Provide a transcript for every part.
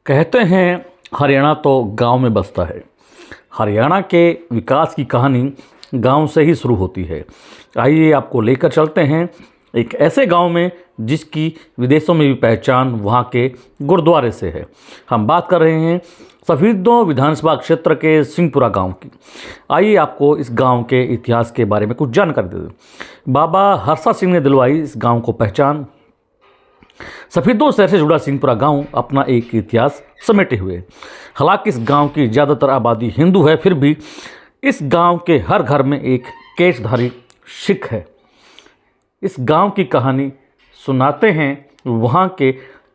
कहते हैं हरियाणा तो गांव में बसता है। हरियाणा के विकास की कहानी गांव से ही शुरू होती है। आइए आपको लेकर चलते हैं एक ऐसे गांव में जिसकी विदेशों में भी पहचान वहां के गुरुद्वारे से है। हम बात कर रहे हैं सफीदों विधानसभा क्षेत्र के सिंहपुरा गांव की। आइए आपको इस गांव के इतिहास के बारे में कुछ जानकारी दे दें। बाबा हरसा सिंह ने दिलवाई इस गांव को पहचान। सफीदों शहर से जुड़ा सिंहपुरा गांव अपना एक इतिहास समेटे हुए। हालांकि इस गांव की ज़्यादातर आबादी हिंदू है, फिर भी इस गांव के हर घर में एक केशधारी सिख है। इस गांव की कहानी सुनाते हैं वहां के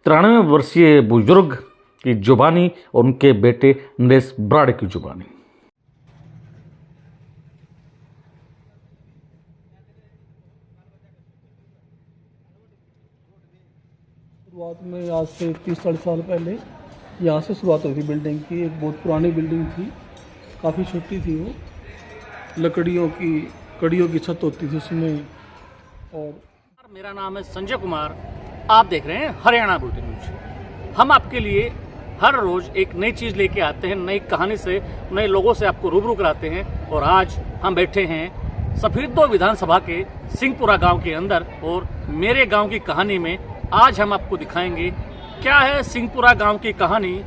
93 वर्षीय बुजुर्ग की जुबानी और उनके बेटे नरेश ब्राड़े की जुबानी। शुरुआत में आज से 30-40 साल पहले यहाँ से शुरुआत हुई थी बिल्डिंग की। एक बहुत पुरानी बिल्डिंग थी, काफ़ी छोटी थी वो, लकड़ियों की कड़ियों की छत होती थी उसमें। और मेरा नाम है संजय कुमार, आप देख रहे हैं हरियाणा बुलेटिन न्यूज। हम आपके लिए हर रोज एक नई चीज़ लेके आते हैं, नई कहानी से, नए लोगों से आपको रूबरू कराते हैं। और आज हम बैठे हैं सफीदों विधानसभा के सिंहपुरा गांव के अंदर, और मेरे गांव की कहानी में आज हम आपको दिखाएंगे क्या है सिंहपुरा गांव की कहानी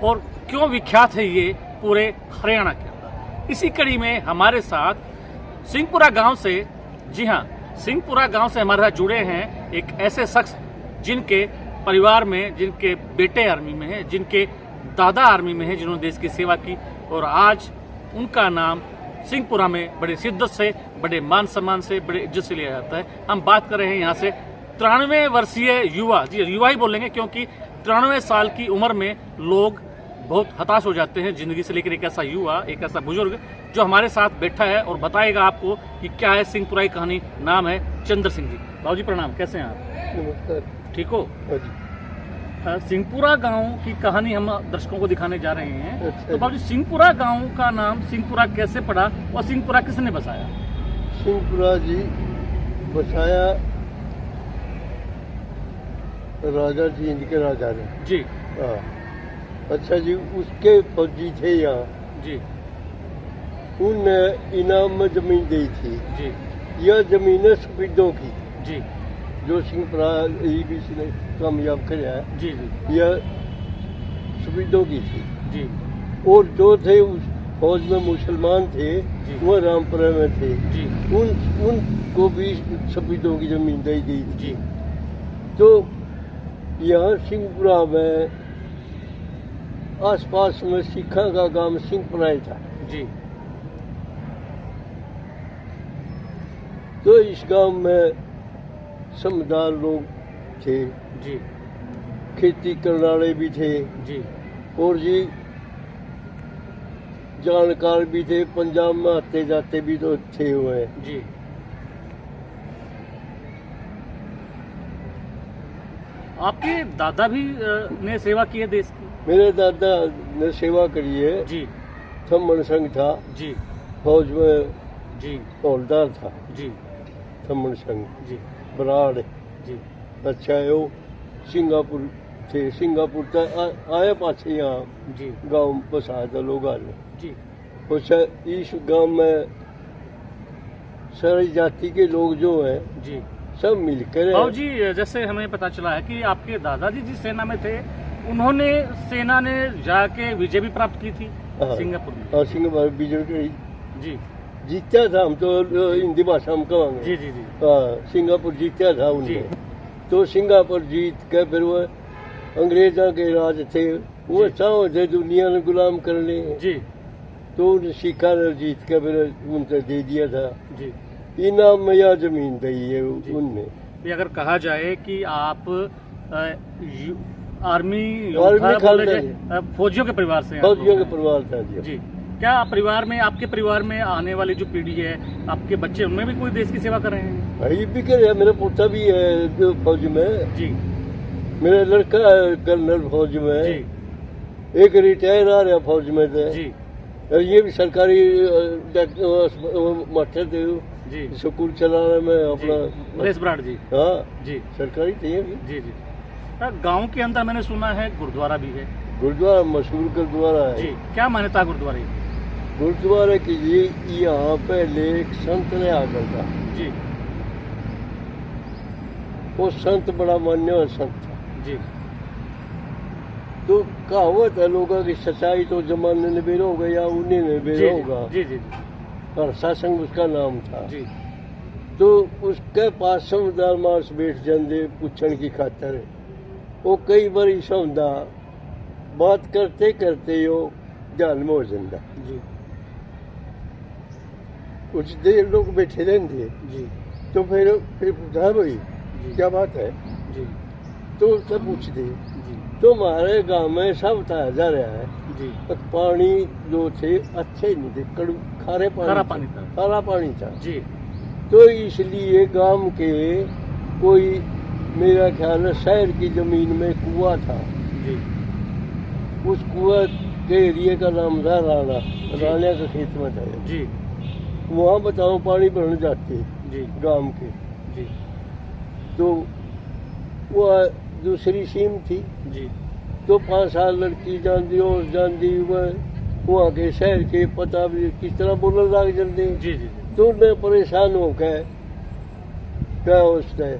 और क्यों विख्यात है ये पूरे हरियाणा के अंदर। इसी कड़ी में हमारे साथ सिंहपुरा गांव से, जी हाँ, सिंहपुरा गांव से हमारे साथ जुड़े हैं एक ऐसे शख्स जिनके परिवार में, जिनके बेटे आर्मी में हैं, जिनके दादा आर्मी में हैं, जिन्होंने देश की सेवा की, और आज उनका नाम सिंहपुरा में बड़े शिद्दत से, बड़े मान सम्मान से, बड़े इज्जत से लिया जाता है। हम बात कर रहे हैं यहाँ से 93 वर्षीय युवा, जी युवा ही बोलेंगे क्योंकि 93 साल की उम्र में लोग बहुत हताश हो जाते हैं जिंदगी से, लेकर एक ऐसा युवा, एक ऐसा बुजुर्ग जो हमारे साथ बैठा है और बताएगा आपको कि क्या है सिंहपुरा की कहानी। नाम है चंद्र सिंह जी। बाबू जी प्रणाम, कैसे हैं आप? नमस्कार। ठीक हो? सिंहपुरा गांव की कहानी हम दर्शकों को दिखाने जा रहे हैं। अच्छा। तो बाबू जी, सिंहपुरा गांव का नाम सिंहपुरा कैसे पड़ा और सिंहपुरा किसने बसाया? सिंहपुरा जी बसाया राजा जी, इनके राजा ने। जी। हाँ। अच्छा जी, उसके फौजी थे यहाँ जी उनने इनाम में जमीन दी थी। जी यह जमीन सफीदों की, जी जो सिंहपुरा ABC ने कामयाब कराया है, जी जी यह सफीदों की थी। जी और जो थे उस फौज में मुसलमान थे, जी। वह रामपुरा में थे, जी उनको भी सफीदों की जमीन दी गई थी। जी तो यहाँ सिंहपुरा में आसपास में सिखा का गांव सिंहपुरा ही था। जी तो इस गांव में समझदार लोग थे, जी खेती करने वाले भी थे, जी और जी जानकार भी थे, पंजाब में आते जाते भी तो थे हुए। जी आपके दादा भी ने सेवा की है देश की? मेरे दादा ने सेवा करी है। जी थम्मन संघ था, जी फौज में जी हौलदार था। जी थम्मन संघ जी बराड़। जी अच्छा है, वो सिंगापुर थे, सिंगापुर तक आए पाछे यहाँ जी गांव बसाया था लोग आने। जी अच्छा, इस गांव में सारी जाति के लोग जो हैं जी सब मिलकर बाबू जी, जैसे हमें पता चला है कि आपके दादाजी जिस सेना में थे, उन्होंने सेना ने जाके विजय भी प्राप्त की थी सिंगापुर में। हाँ, सिंगापुर विजय जी जीता था। हम तो हिंदी भाषा में कहेंगे। जी जी जी हाँ, सिंगापुर जीता था जी। उन्होंने। तो सिंगापुर जीत के फिर वो अंग्रेजा के राज थे, वो जी। चाहो थे दुनिया ने गुलाम करने, जी तो उन सिखा ने जीत के फिर उनसे दे दिया था जी इनाम में। यह जमीन दी है जी। उनने। ये अगर कहा जाए कि आप आर्मी फौजियों के परिवार से हैं? फौजियों के परिवार था जी। जी। क्या परिवार में, आपके परिवार में आने वाली जो पीढ़ी है, आपके बच्चे, उनमें भी कोई देश की सेवा कर रहे हैं? भाई भी करे, मेरा पोता भी है जो फौज में। जी मेरा लड़का है कर्नल फौज में। जी एक रिटायर आ रहा फौज में थे। जी और ये भी सरकारी मास्टर थे, जी स्कूल चलाने में अपना। नरेश ब्राड़ जी। हाँ जी सरकारी थे ये भी। जी जी गांव के अंदर मैंने सुना है गुरुद्वारा भी है, गुरुद्वारा मशहूर गुरुद्वारा है। जी, क्या मान्यता है गुरुद्वारे की? गुरुद्वारे की जी यहाँ पहले एक संत रहा करता, जी वो संत बड़ा मान्य हुआ संत था। जी तो कहावत है लोगों की, सच्चाई तो जमाने ने बेरा होगा या उन्हीं ने जी बेरा होगा। जी जी और सत्संग उसका नाम था। जी तो उसके पास समझदार मानस बैठ जाते पूछण की खातर। वो कई बार समझा बात करते करते वो ध्यान में हो जाता। जी कुछ देर लोग बैठे रहते, जी तो फिर पूछा भाई जी क्या बात है, जी तो उससे पूछते। जी तो हमारे गांव में सब बताया जा रहा है जी कि पानी जो थे अच्छे ही नहीं थे, कड़ू खारे खारा पानी पानी था। खारा पानी था। जी तो इसलिए गांव के कोई मेरा ख्याल है शहर की जमीन में कुआं था। जी उस कुआं के एरिए का नाम था राणा, राणा का खेत में था। जी वहाँ बताओ पानी भरने जाते जी गांव के। जी तो वह दूसरी सीम थी। जी तो 5 साल लड़की जानती और जानती वह वहाँ के शहर के पता भी किस तरह बोलने लग जाते। जी जी तो मैं परेशान हो गए, क्या उसने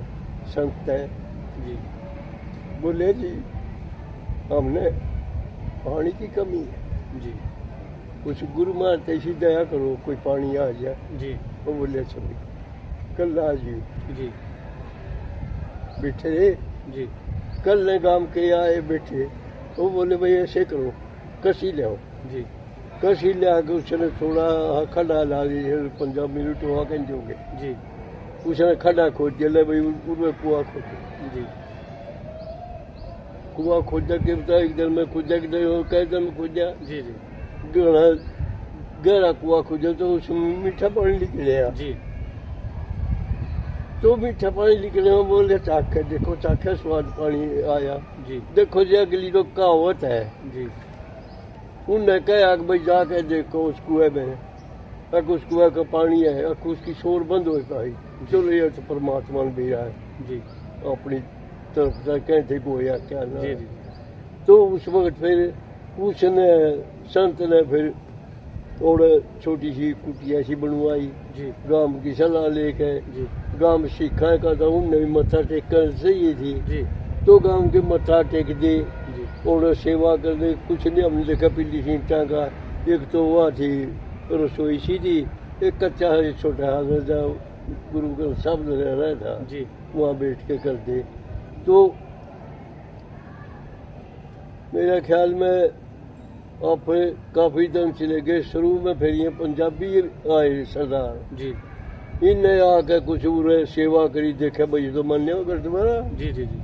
संत है। जी बोले जी हमने पानी की कमी है, जी कुछ गुरु महाराज ऐसी दया करो कोई पानी आ जाए। जी वो बोले चलिए कल आ जी जी बैठे रहे। जी कल ने गांव के आए बैठे। वो बोले भाई ऐसे करो कसी ले आओ। जी कसी ले आके उसने थोड़ा खड्डा ला दिया, 15 मिनट वहाँ कहीं जोगे। जी उसने खड्डा खोद दिया, ले भाई उसमें कुआं खोदो। जी कुआं खोदा के बता एक दिन में खोदा के कई दिन में खोदा जी जी गहरा गहरा कुआं खोदा तो उसमें मीठा पानी निकले। जी तो मीठा पानी निकले में बोले चाखे देखो चाखे स्वाद पानी आया। जी देखो जी अगली तो कहावत है। जी उनने कहा कि भाई जाके देखो उस कुएं में, अगर उस कुएं का पानी है, अगर उसकी शोर बंद हो पाई चलो ये तो परमात्मा ने भी रहा है जी अपनी तरफ से कहते गोया क्या ना। जी जी तो उस वक्त फिर उसने संत ने फिर और छोटी सी कुटिया सी बनवाई जी गांव की सलाह लेके। जी गांव में सीखा का था, उनने भी मत्था टेककर सही थी। जी तो गांव के मत्था टेक दे जी और सेवा कर दे। कुछ नहीं हमने देखा पीली सीटा का, एक तो वह थी रसोई सी थी, एक कच्चा एक छोटा हाथ गुरु का शब्द रह रहा था, जी वहाँ बैठ के कर दे। तो मेरा ख्याल में आप काफी दिन चले गए। शुरू में फिर ये पंजाबी आए सरदार, जी इनने आके कुछ उरे सेवा करी, देखे भाई तो मान्य हो कर तुम्हारा। जी जी जी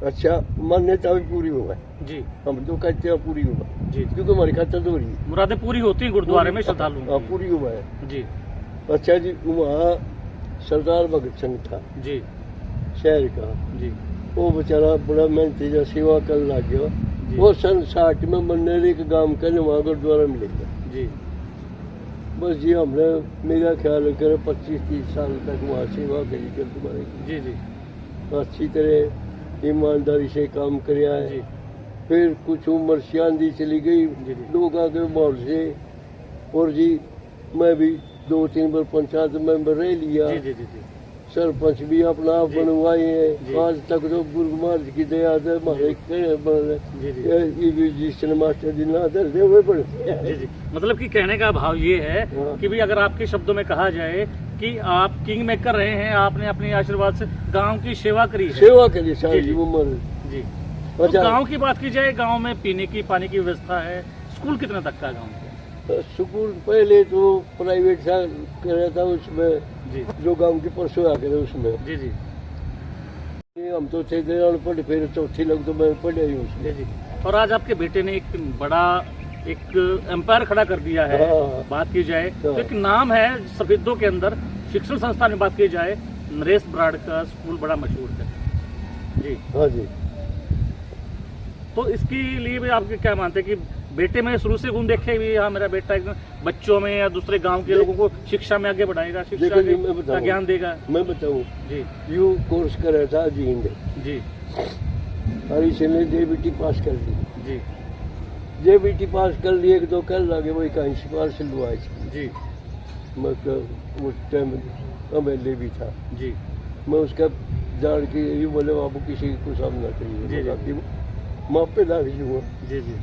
अच्छा मान्यता भी पूरी हुआ है, जी हम तो कहते हैं पूरी हुआ, जी क्योंकि हमारी खातर तो हो रही है। मुरादें पूरी होती हैं गुरुद्वारे में हाँ, श्रद्धालुओं की। पूरी हुआ है। जी अच्छा जी वहाँ सरदार भगत सिंह था जी शहर का, जी वो बेचारा बड़ा मेहनती जो सेवा कर लग गया। जी। वो सन 60 में मन्नेरी के गांव का वहाँ गुरुद्वारा मिलेगा। जी बस जी हमने मेरा ख्याल करे 25-30 साल तक वहाँ सेवा करी गुरुद्वारे की, जी जी अच्छी तरह ईमानदारी से काम कराया है। जी फिर कुछ उम्र सियांदी चली गई जी, जी। लोग आगे माहौल से, और जी मैं भी 2-3 बार पंचायत मेंबर रह लिया, जी जी जी जी सरपंच भी अपना आप जी। बनवाए जी। हैं। आज तक तो गुरु महाराज की दया से हमारे बन जी जी रहे मास्टर जी ना दर्दे हुए पड़ते हैं। जी जी मतलब कि कहने का भाव ये है हाँ। कि भी अगर आपके शब्दों में कहा जाए कि आप किंग मेकर रहे हैं, आपने अपने आशीर्वाद से गांव की सेवा करी है। सेवा करी जी, सारी जी। उम्र। जी तो अच्छा। गांव की बात की जाए, गांव में पीने की पानी की व्यवस्था है, स्कूल कितने तक का गांव के? स्कूल पहले तो प्राइवेट सा कर था, उसमें जी जो गांव की परसों आ करे उसमें जी जी हम तो थे अनपढ़, फिर चौथी लोग तो मैं पढ़े ही जी उसमें। जी और आज आपके बेटे ने एक बड़ा एक एम्पायर खड़ा कर दिया है। हाँ। बात की जाए तो हाँ। एक नाम है सफेदों के अंदर, शिक्षण संस्थान में बात की जाए नरेश ब्राड का स्कूल बड़ा मशहूर है। जी हाँ जी तो इसके लिए भी आप क्या मानते हैं कि बेटे में शुरू से गुण देखे भी, हाँ मेरा बेटा एकदम बच्चों में या दूसरे गांव के लोगों को शिक्षा में आगे बढ़ाएगा, शिक्षा देखो जी, मैं का बताऊं। ज्ञान देगा? मैं बताऊँ जी यू कोर्स करे था जींद, जी हरी से ने जेबीटी पास कर दी। जी जे बीटी पास कर लिए, एक दो कर लगे, वही कहीं सिफारिश लुआ इसकी। जी मतलब उस टाइम एमएलए भी था। जी मैं उसका जान के यही बोले, बाबू किसी को सामना जी, करिए, जी। मापे लाग जूँ जी जी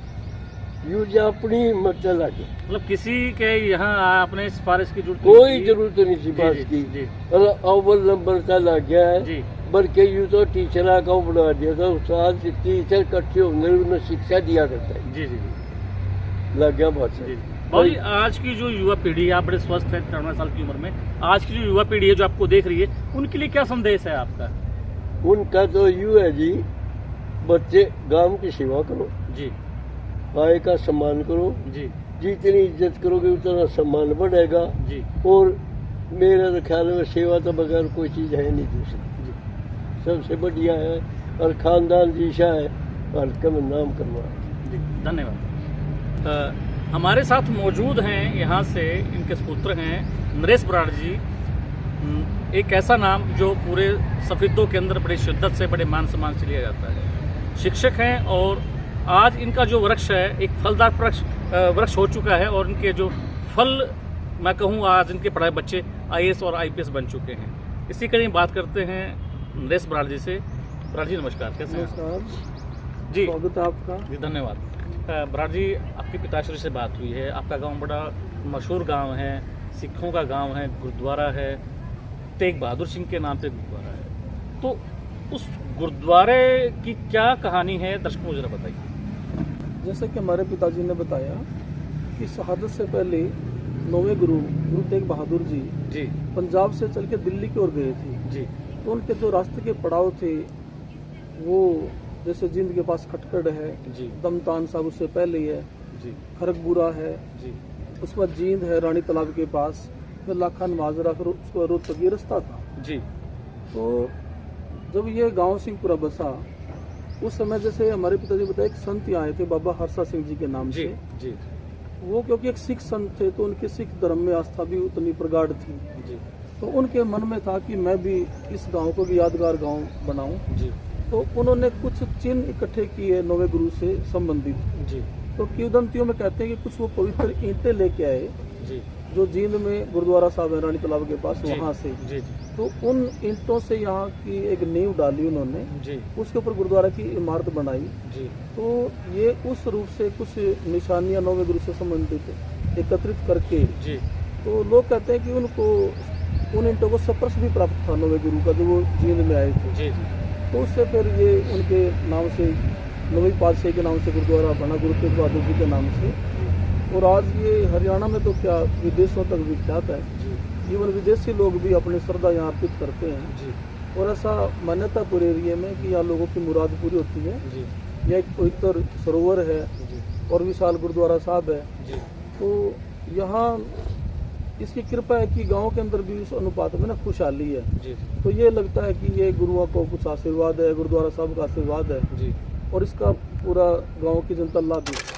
यू जो अपनी मत लगे, मतलब किसी के यहाँ आपने सिफारिश की जरूरत कोई नहीं थी। जरूरत नहीं थी बात जी, की। जी। और अव्वल नंबर का लग गया है, जी बल्कि यूँ तो टीचर का बना दिया था। उस्ताद टीचर इकट्ठे होंगे, उन्हें शिक्षा दिया करता है। जी जी जी लग गया बहुत जी से। बाबू जी, आज की जो युवा पीढ़ी है, आप बड़े स्वस्थ हैं 53 साल की उम्र में, आज की जो युवा पीढ़ी है जो आपको देख रही है, उनके लिए क्या संदेश है आपका? उनका तो यूँ है जी, बच्चे गांव की सेवा करो, जी आय का सम्मान करो, जी जितनी इज्जत करोगे उतना सम्मान बढ़ेगा। जी और मेरे तो ख्याल में सेवा तो बगैर कोई चीज़ है नहीं दूसरी, जी सबसे बढ़िया है। और खानदान जीशा है, हल्के में नाम करवा। जी धन्यवाद। हमारे साथ मौजूद हैं यहाँ से इनके सुपुत्र हैं नरेश बराड़ जी। एक ऐसा नाम जो पूरे सफेदों के अंदर बड़ी शिद्दत से, बड़े मान सम्मान से लिया जाता है। शिक्षक हैं और आज इनका जो वृक्ष है एक फलदार वृक्ष हो चुका है और इनके जो फल, मैं कहूँ आज इनके पढ़ाए बच्चे IAS और IPS बन चुके हैं। इसी कड़ी बात करते हैं नरेश बराड़ जी से। बराड़ जी नमस्कार, कैसे हैं? नमस्कार, जी स्वागत है आपका। जी धन्यवाद। बराड़ जी, आपके पिताश्री से बात हुई है। आपका गांव बड़ा मशहूर गांव है, सिखों का गांव है, गुरुद्वारा है, तेग बहादुर सिंह के नाम पे गुरुद्वारा है। तो उस गुरुद्वारे की क्या कहानी है, दर्शकों को जरा बताइए। जैसे कि हमारे पिताजी ने बताया कि शहादत से पहले 9वें गुरु तेग बहादुर जी जी पंजाब से चल के दिल्ली की ओर गए थे। जी तो उनके जो रास्ते के पड़ाव थे वो जैसे जींद के पास खटकड़ है, जी दमतान साहब उससे पहले ही है, जी खरगपुरा है, जी उसके बाद जींद है रानी तालाब के पास, फिर लाखान माजरा, फिर उसके बाद रोहतक ये रास्ता था। जी तो जब ये गांव सिंहपुरा बसा, उस समय जैसे हमारे पिताजी बताए एक संत यहाँ आए थे बाबा हरसा सिंह जी के नाम जी से। जी वो क्योंकि एक सिख संत थे तो उनके सिख धर्म में आस्था भी उतनी प्रगाढ़ थी। जी तो उनके मन में था कि मैं भी इस गांव को भी यादगार गांव बनाऊं। जी तो उन्होंने कुछ चिन्ह इकट्ठे किए 9वें गुरु से संबंधित। जी तो किंवदंतियों में कहते हैं कि कुछ वो पवित्र ईंटें लेके आए जी जो जींद में गुरुद्वारा साहब है रानी तालाब के पास, जी, वहाँ से। जी तो उन ईंटों से यहाँ की एक नींव डाली उन्होंने, जी उसके ऊपर गुरुद्वारा की इमारत बनाई। जी तो ये उस रूप से कुछ निशानियां 9वें गुरु से संबंधित एकत्रित करके, जी तो लोग कहते हैं कि उनको उन ईंटों को स्पर्श भी प्राप्त था 9वें गुरु का, जो वो जींद में आए थे। जी तो उससे फिर ये उनके नाम से 9वीं पातशाही के नाम से गुरुद्वारा बना, गुरु तेग बहादुर जी के नाम से। और आज ये हरियाणा में तो क्या विदेशों तक विख्यात है। जी इवन विदेशी लोग भी अपनी श्रद्धा यहाँ अर्पित करते हैं। जी और ऐसा मान्यतापुर एरिया में कि यहाँ लोगों की मुराद पूरी होती है। जी यह एक पवित्र सरोवर है जी और विशाल गुरुद्वारा साहब है। जी तो यहाँ इसकी कृपा है कि गांव के अंदर भी उस अनुपात में ना खुशहाली है। जी तो ये लगता है कि ये गुरुओं को कुछ आशीर्वाद है, गुरुद्वारा साहब का आशीर्वाद है, जी और इसका पूरा गांव की जनता लाभ भी।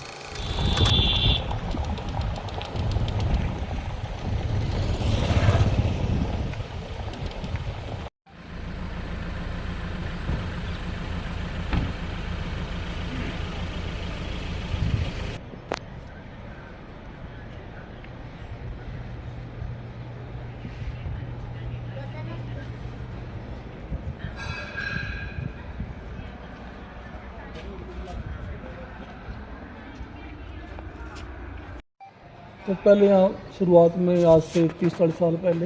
तो पहले यहाँ शुरुआत में आज से 30-40 साल पहले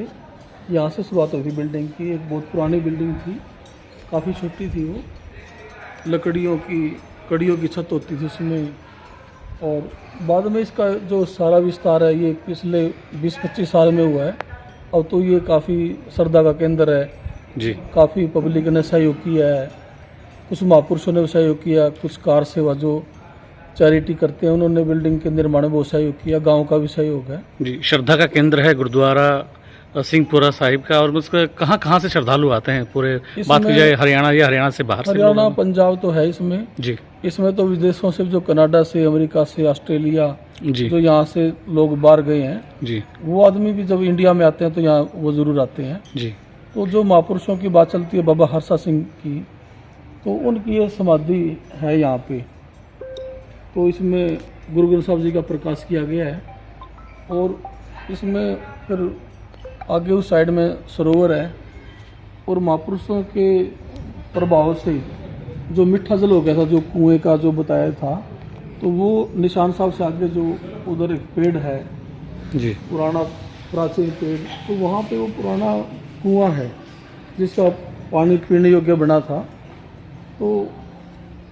यहाँ से शुरुआत हुई थी बिल्डिंग की। एक बहुत पुरानी बिल्डिंग थी, काफ़ी छोटी थी वो, कड़ियों की छत होती थी उसमें। और बाद में इसका जो सारा विस्तार है ये पिछले 20-25 साल में हुआ है। अब तो ये काफ़ी श्रद्धा का केंद्र है जी काफ़ी पब्लिक ने सहयोग किया है, कुछ महापुरुषों ने सहयोग किया, कुछ कार सेवा जो चैरिटी करते हैं उन्होंने बिल्डिंग के निर्माण में बहुत सहयोग किया, गांव का भी सहयोग है। जी। श्रद्धा का केंद्र है गुरुद्वारा सिंहपुरा साहिब का, और उसका कहाँ से श्रद्धालु आते हैं पूरे? बात की जाए हरियाणा या हरियाणा से बाहर से? हरियाणा पंजाब तो है इसमें जी इसमें तो विदेशों से जो कनाडा से, अमेरिका से, ऑस्ट्रेलिया जी जो यहाँ से लोग बाहर गए हैं, जी वो आदमी भी जब इंडिया में आते हैं तो यहाँ वो जरूर आते हैं। जी तो जो महापुरुषों की बात चलती है बाबा हरसा सिंह की, तो उनकी ये समाधि है यहाँ पे। तो इसमें गुरु ग्रंथ साहब जी का प्रकाश किया गया है। और इसमें फिर आगे उस साइड में सरोवर है और महापुरुषों के प्रभाव से जो मीठा जल हो गया था, जो कुएं का जो बताया था, तो वो निशान साहब से आगे जो उधर एक पेड़ है जी पुराना प्राचीन पेड़, तो वहाँ पे वो पुराना कुआं है जिसका पानी पीने योग्य बना था। तो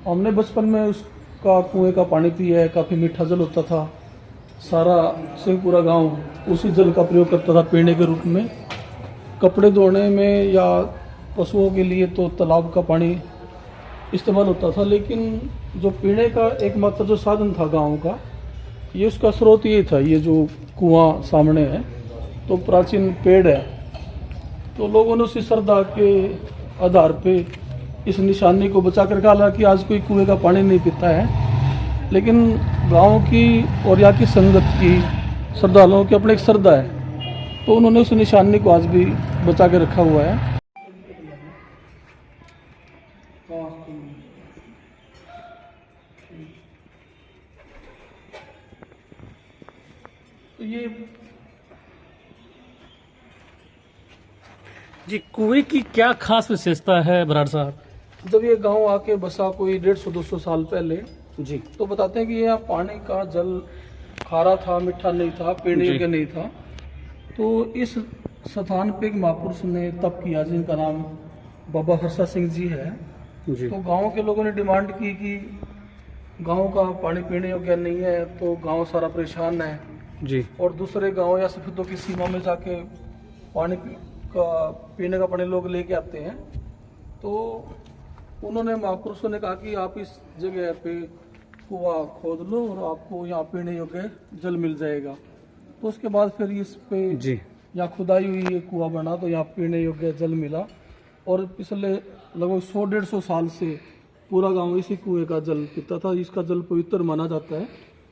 हमने बचपन में उसका कुएं का पानी पिया है, काफ़ी मीठा जल होता था। सारा सिंहपुरा गांव उसी जल का प्रयोग करता था पीने के रूप में। कपड़े धोने में या पशुओं के लिए तो तालाब का पानी इस्तेमाल होता था, लेकिन जो पीने का एकमात्र जो साधन था गांव का, ये उसका स्रोत ये था। ये जो कुआं सामने है तो प्राचीन पेड़ है, तो लोगों ने उसी श्रद्धा के आधार पे इस निशानी को बचा कर, हालांकि आज कोई कुएं का पानी नहीं पीता है, लेकिन गांव की और यहाँ की संगत की श्रद्धालुओं की अपनी एक श्रद्धा है, तो उन्होंने उस निशानी को आज भी बचा के रखा हुआ है। तो ये जी, कुएं की क्या खास विशेषता है बराड़ साहब? जब ये गांव आके बसा कोई 150-200 साल पहले, जी तो बताते हैं कि यहाँ पानी का जल खारा था, मीठा नहीं था, पीने जी। योग्य नहीं था। तो इस स्थान पे एक महापुरुष ने तप किया जिनका नाम बाबा हर्षा सिंह जी है। जी तो गांव के लोगों ने डिमांड की कि गांव का पानी पीने योग्य नहीं है, तो गांव सारा परेशान है जी और दूसरे गांव या सफेदों की सीमा में जाके पीने का पानी लोग लेके आते हैं। तो उन्होंने महापुरुषों ने कहा कि आप इस जगह पे कुआं खोद लो और आपको यहाँ पीने योग्य जल मिल जाएगा। तो उसके बाद फिर इस पे जी यहाँ खुदाई हुई, ये कुआं बना, तो यहाँ पीने योग्य जल मिला। और पिछले लगभग 100-150 साल से पूरा गांव इसी कुएं का जल पीता था। इसका जल पवित्र माना जाता है।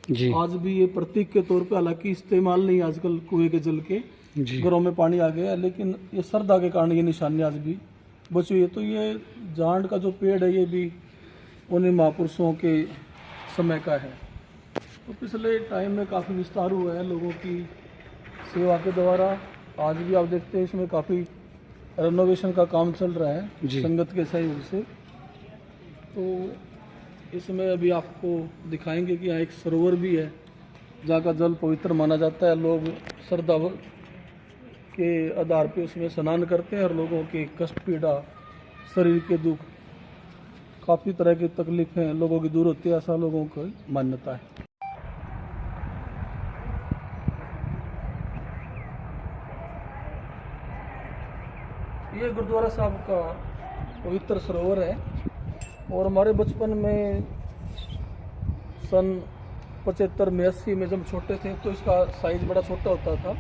जी आज भी ये प्रतीक के तौर पे, हालांकि इस्तेमाल नहीं आजकल कुएं के जल के, जी घरों में पानी आ गया है, लेकिन ये श्रद्धा के कारण ये निशानी आज भी बची हुई है। तो ये जांड का जो पेड़ है ये भी उन्हीं महापुरुषों के समय का है। तो पिछले टाइम में काफ़ी विस्तार हुआ है लोगों की सेवा के द्वारा। आज भी आप देखते हैं इसमें काफ़ी रेनोवेशन का काम चल रहा है जी। संगत के सहयोग से। तो इसमें अभी आपको दिखाएंगे कि यहाँ एक सरोवर भी है जहाँ का जल पवित्र माना जाता है। लोग श्रद्धा के आधार पे उसमें स्नान करते हैं और लोगों की कष्ट पीड़ा, शरीर के दुख, काफ़ी तरह की तकलीफें लोगों की दूर होती है, ऐसा लोगों की मान्यता है। ये गुरुद्वारा साहब का पवित्र सरोवर है और हमारे बचपन में सन 75 में 80 में जब छोटे थे तो इसका साइज बड़ा छोटा होता था।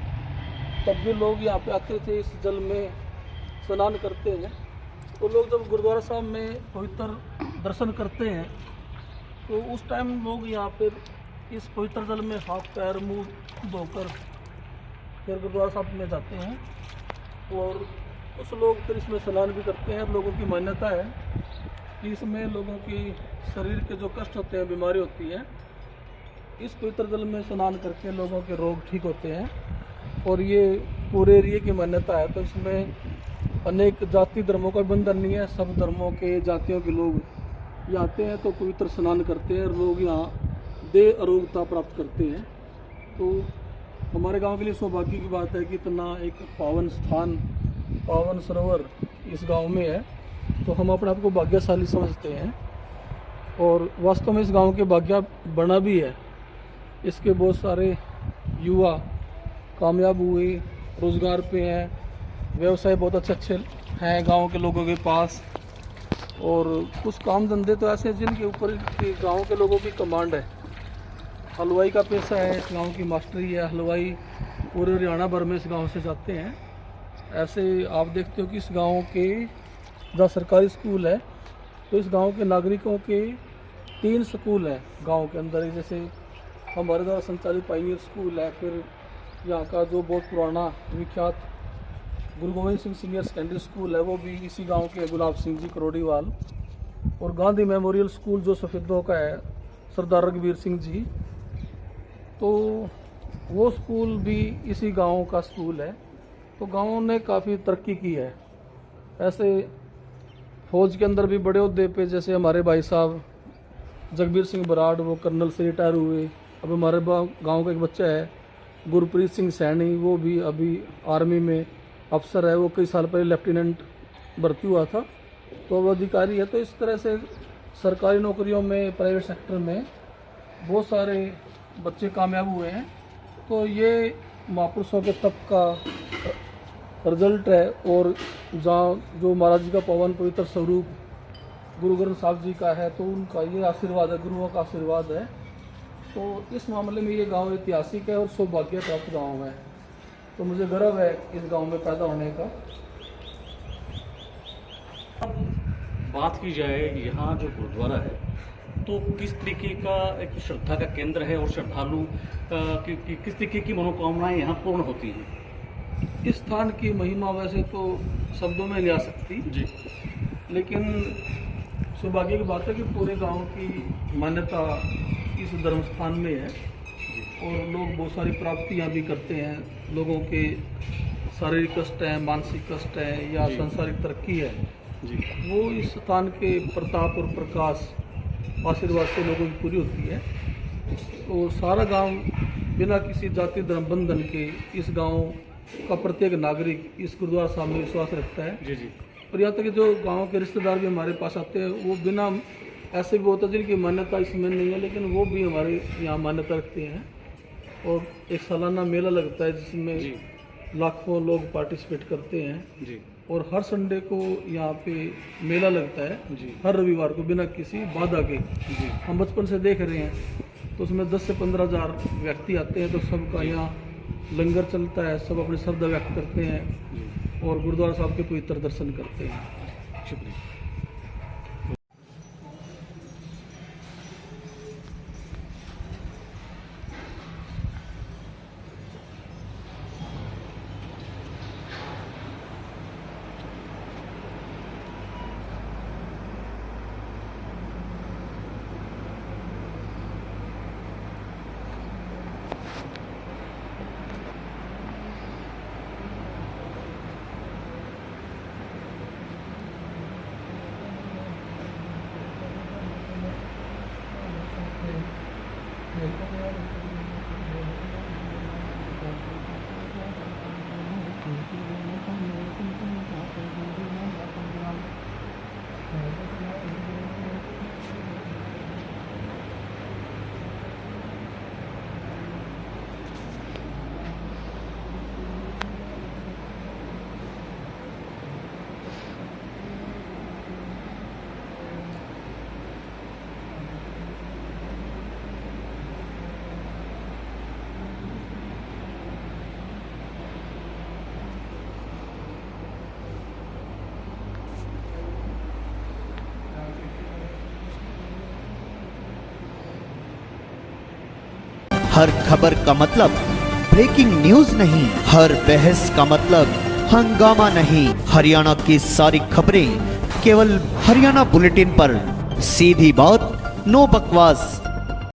तब भी लोग यहाँ पे आते थे, इस जल में स्नान करते हैं। तो लोग जब गुरुद्वारा साहब में पवित्र दर्शन करते हैं तो उस टाइम लोग यहाँ पर इस पवित्र जल में हाथ पैर मुंह धोकर फिर गुरुद्वारा साहब में जाते हैं और कुछ लोग फिर इसमें स्नान भी करते हैं। लोगों की मान्यता है कि इसमें लोगों की शरीर के जो कष्ट होते हैं, बीमारी होती है, इस पवित्र जल में स्नान करके लोगों के रोग ठीक होते हैं। और ये पूरे एरिया की मान्यता है। तो इसमें अनेक जाति धर्मों का बंधन नहीं है, सब धर्मों के जातियों के लोग यहाँ आते हैं तो पवित्र स्नान करते हैं और लोग यहाँ देह आरोग्यता प्राप्त करते हैं। तो हमारे गांव के लिए सौभाग्य की बात है कि इतना एक पावन स्थान, पावन सरोवर इस गांव में है, तो हम अपने आप को भाग्यशाली समझते हैं और वास्तव में इस गांव के भाग्य बना भी है। इसके बहुत सारे युवा कामयाब हुए, रोज़गार पे हैं, व्यवसाय बहुत अच्छे हैं गांव के लोगों के पास। और कुछ काम धंधे तो ऐसे हैं जिनके ऊपर गांव के लोगों की कमांड है। हलवाई का पेशा है, इस गाँव की मास्टरी है, हलवाई पूरे हरियाणा भर में इस गाँव से जाते हैं। ऐसे आप देखते हो कि इस गांव के जहाँ सरकारी स्कूल है, तो इस गांव के नागरिकों के 3 स्कूल हैं गांव के अंदर। जैसे हमारे द्वारा संचालित पाइनियर स्कूल है, फिर यहाँ का जो बहुत पुराना विख्यात गुरु Govind Singh senior secondary school है, वो भी इसी गांव के गुलाब सिंह जी करोड़ीवाल, और गांधी मेमोरियल स्कूल जो सफेदों का है, सरदार रघुवीर सिंह जी। तो वो स्कूल भी इसी गांव का स्कूल है। तो गांव ने काफ़ी तरक्की की है। ऐसे फौज के अंदर भी बड़े ओहदे पे, जैसे हमारे भाई साहब जगबीर सिंह बराड़, वो कर्नल से रिटायर हुए। अब हमारे गांव का एक बच्चा है गुरप्रीत सिंह सैनी, वो भी अभी आर्मी में अफसर है। वो कई साल पहले लेफ्टिनेंट भर्ती हुआ था, तो वो अधिकारी है। तो इस तरह से सरकारी नौकरियों में, प्राइवेट सेक्टर में बहुत सारे बच्चे कामयाब हुए हैं। तो ये महापुरुषों के तप का रिजल्ट है। और जहाँ जो महाराज जी का पवन पवित्र स्वरूप गुरु ग्रंथ साहब जी का है, तो उनका ये आशीर्वाद है, गुरुओं का आशीर्वाद है। तो इस मामले में ये गांव ऐतिहासिक है और सौभाग्य प्राप्त गांव है। तो मुझे गर्व है इस गांव में पैदा होने का। बात की जाए यहाँ जो गुरुद्वारा है, तो किस तरीके का एक श्रद्धा का केंद्र है और श्रद्धालु किस तरीके की मनोकामनाएं यहाँ पूर्ण होती हैं? इस स्थान की महिमा वैसे तो शब्दों में नहीं आ सकती जी, लेकिन सौभाग्य की बात है कि पूरे गांव की मान्यता इस धर्म स्थान में है। और लोग बहुत सारी प्राप्तियां भी करते हैं। लोगों के शारीरिक कष्ट हैं, मानसिक कष्ट है या जी। सांसारिक तरक्की है जी, वो इस स्थान के प्रताप और प्रकाश आशीर्वाद से लोगों की पूरी होती है। तो सारा गांव बिना किसी जाति धर्म बंधन के इस गांव का प्रत्येक नागरिक इस गुरुद्वारा साहब में विश्वास रखता है। जी, जी, और यहाँ तक कि जो गांव के रिश्तेदार भी हमारे पास आते हैं, वो बिना ऐसे भी होता है जिनकी मान्यता इसमें नहीं है, लेकिन वो भी हमारे यहाँ मान्यता रखते हैं। और एक सालाना मेला लगता है जिसमें जी, लाखों लोग पार्टिसिपेट करते हैं। जी, और हर संडे को यहाँ पे मेला लगता है, जी, हर रविवार को, बिना किसी बाधा के। जी, हम बचपन से देख रहे हैं। तो उसमें 10 से 15 हज़ार व्यक्ति आते हैं। तो सबका यहाँ लंगर चलता है, सब अपनी श्रद्धा व्यक्त करते हैं जी। और गुरुद्वारा साहब के पवित्र दर्शन करते हैं। शुक्रिया। हर खबर का मतलब ब्रेकिंग न्यूज नहीं, हर बहस का मतलब हंगामा नहीं। हरियाणा की सारी खबरें केवल हरियाणा बुलेटिन पर। सीधी बात, नो बकवास।